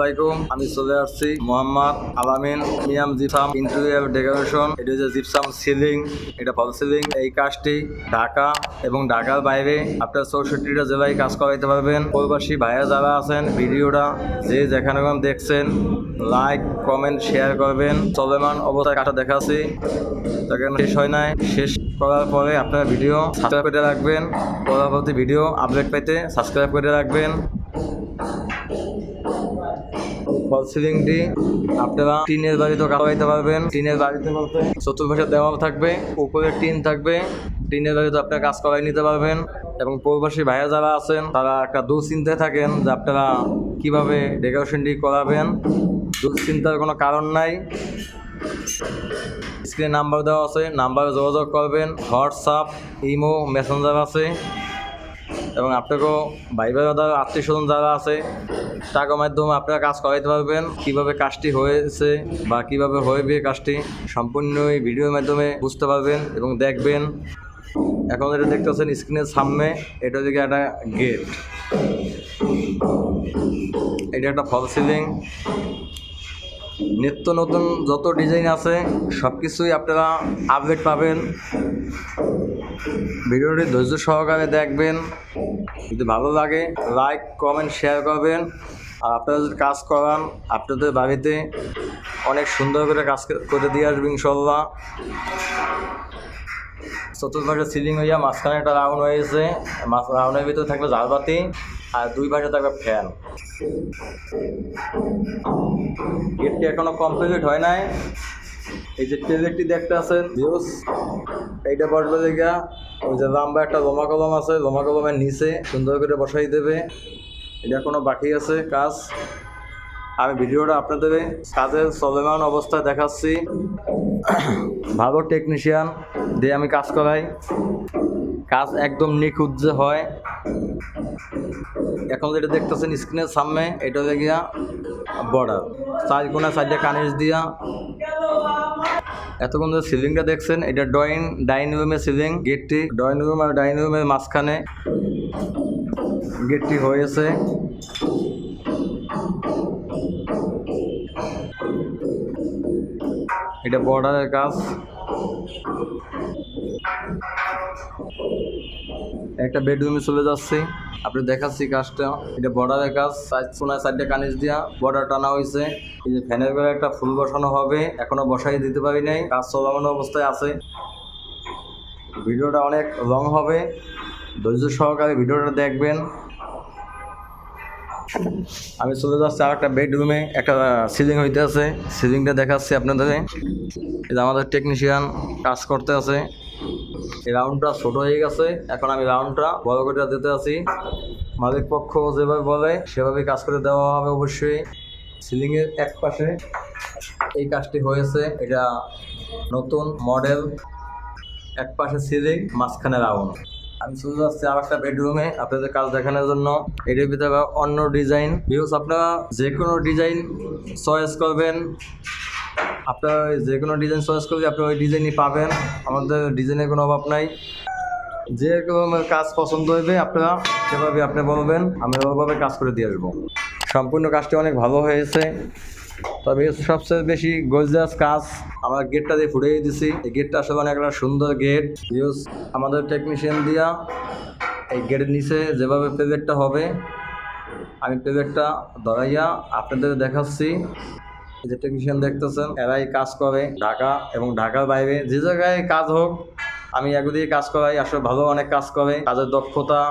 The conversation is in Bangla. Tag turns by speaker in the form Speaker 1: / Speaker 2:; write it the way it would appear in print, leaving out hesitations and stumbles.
Speaker 1: আলাইকুম, আমি চলে আসছি মোহাম্মদ আলামিন মিয়াম জিপসাম ইন্টেরিয়র ডেকোরেশন। এটা হচ্ছে জিপসাম সিলিং, এটা ফল সিলিং। এই কাজটি ঢাকা এবং ঢাকার বাইরে আপনার 64টা জেলায় কাজ করাইতে পারবেন। প্রবাসী ভাইয়া যারা আছেন, ভিডিওটা যে যেখানে দেখছেন লাইক কমেন্ট শেয়ার করবেন। চলমান অবস্থায় কাজটা দেখাচ্ছি, শেষ হয় নাই। শেষ করার পরে আপনার ভিডিও সাবস্ক্রাইব করে রাখবেন, পরবর্তী ভিডিও আপডেট পেতে সাবস্ক্রাইব করে রাখবেন। ফল সিলিংটি আপনারা টিনের বাড়িতে কাটাইতে পারবেন। টিনের বাড়িতে বলতে চতুর্পাশে দেওয়াল থাকবে, উপরে টিন থাকবে। টিনের বাড়িতে আপনারা কাজ করাই নিতে পারবেন। এবং প্রবাসী ভাইয়া যারা আছেন তারা একটা দুশ্চিন্তায় থাকেন যে আপনারা কীভাবে ডেকোরেশনটি করাবেন। দুশ্চিন্তার কোনো কারণ নাই। স্ক্রিনে নাম্বার দেওয়া আছে, নাম্বারে যোগাযোগ করবেন। হোয়াটসঅ্যাপ, ইমো, মেসেঞ্জার আছে। এবং আপনাকেও ভাই দাদা আত্মীয় স্বজন যারা আছে টাকার মাধ্যমে আপনারা কাজ করাইতে পারবেন। কীভাবে কাজটি হয়েছে বা কীভাবে হইবে কাজটি সম্পূর্ণ এই ভিডিওর মাধ্যমে বুঝতে পারবেন এবং দেখবেন। এখন এটা দেখতেছেন স্ক্রিনের সামনে, এটা হচ্ছে একটা গেট, এটা একটা ফল সিলিং। নিত্য নতুন যত ডিজাইন আছে সব কিছুই আপনারা আপডেট পাবেন। ভিডিওটি ধৈর্য সহকারে দেখবেন। যদি ভালো লাগে লাইক কমেন্ট শেয়ার করবেন। আর আপনারা যদি কাজ করান আপনাদের বাড়িতে অনেক সুন্দর করে কাজ করে দিয়ে আসবে ইনশাল্লাহ। চতুর্পাশে সিলিং হইয়া মাঝখানে একটা রাউন্ড হয়েছে, রাউন্ডের ভিতরে থাকবে ঝালবাতি আর দুই পাশে থাকবে ফ্যান। গেটটি এখনো কমপ্লিট হয় নাই। এই যে টেলেকটি দেখতে আছেন ভিউজ, এইটা বসবে জায়গা। ওই যে লম্বা একটা লোমা কলম আছে, লোমা কলমের নিচে সুন্দর করে বসাই দেবে। এটা এখনো বাকি আছে কাজ। আমি ভিডিওটা আপনাদের কাজের চলমান অবস্থায় দেখাচ্ছি। ভালো টেকনিশিয়ান দিয়ে আমি কাজ করাই, কাজ একদম নিখুঁত যে হয়। এখন যেটা দেখতেছেন স্ক্রিনের সামনে, এটা হয়ে গিয়া বর্ডার, চার কোনা সাইডে কানিজ দিয়া। এতক্ষণ যে সিলিংটা দেখছেন এটা ডাইনিং রুমের সিলিং। গেটটি ড্রয়িং রুম আর ডাইনিং রুমের মাঝখানে গেটটি হয়েছে। এটা বর্ডারের কাজ। একটা বেডরুমে চলে যাচ্ছি, আপনি দেখাচ্ছি কাজটা। এটা বর্ডারের কাজ, সোনার সাইডে কানিজ দিয়া বর্ডার টানা হয়েছে। এই যে ফ্যানের ঘরে একটা ফুল বসানো হবে, এখনো বসাই দিতে পারি নাই, কাজ চলমান অবস্থায় আছে। ভিডিওটা অনেক লং হবে, ধৈর্য সহকারে ভিডিওটা দেখবেন। আমি চলে যাচ্ছি আর একটা বেডরুমে, একটা সিলিং হইতে আছে, সিলিংটা দেখাচ্ছি আপনাদের। এই যে আমাদের টেকনিশিয়ান কাজ করতে আছে। এই রাউন্ডটা ছোট হয়ে গেছে, এখন আমি রাউন্ডটা বড় করে দিতে আছি। মালিক পক্ষ যেভাবে বলে সেভাবেই কাজ করে দেওয়া হবে অবশ্যই। সিলিংয়ের এক পাশে এই কাজটি হয়েছে, এটা নতুন মডেল। এক পাশে সিলিং, মাঝখানে রাউন্ড। আমি চলে যাচ্ছি আর একটা বেডরুমে আপনাদের কাজ দেখানোর জন্য। এটার ভিতরে অন্য ডিজাইন। ভিউস আপনারা যে কোনো ডিজাইন চয়েস করবেন, আপনারা যে কোনো ডিজাইন চয়েস করলে আপনি ওই ডিজাইনই পাবেন। আমাদের ডিজাইনের কোনো অভাব নাই। যে রকমের কাজ পছন্দ হইবে আপনারা সেভাবে আপনি বলবেন, আমি ওইভাবে কাজ করে দিয়ে আসবো। সম্পূর্ণ কাজটি অনেক ভালো হয়েছে। তবে সবচেয়ে বেশি গর্জিয়াস কাজ আমার গেটটা দিয়ে ফুটিয়ে দিছি। এই গেটটা আসলে অনেক একটা সুন্দর গেট। ইউজ আমাদের টেকনিশিয়ান দিয়া এই গেটের নিচে যেভাবে প্রেজেন্টটা হবে আমি প্রেজেন্টটা ধরাইয়া আপনাদের দেখাচ্ছি। এই যে টেকনিশিয়ান দেখতেছেন এরাই কাজ করে ঢাকা এবং ঢাকার বাইরে যে জায়গায় কাজ হোক আমি এগুলো দিয়ে কাজ করাই। আসলে ভালো অনেক কাজ করে, কাজের দক্ষতা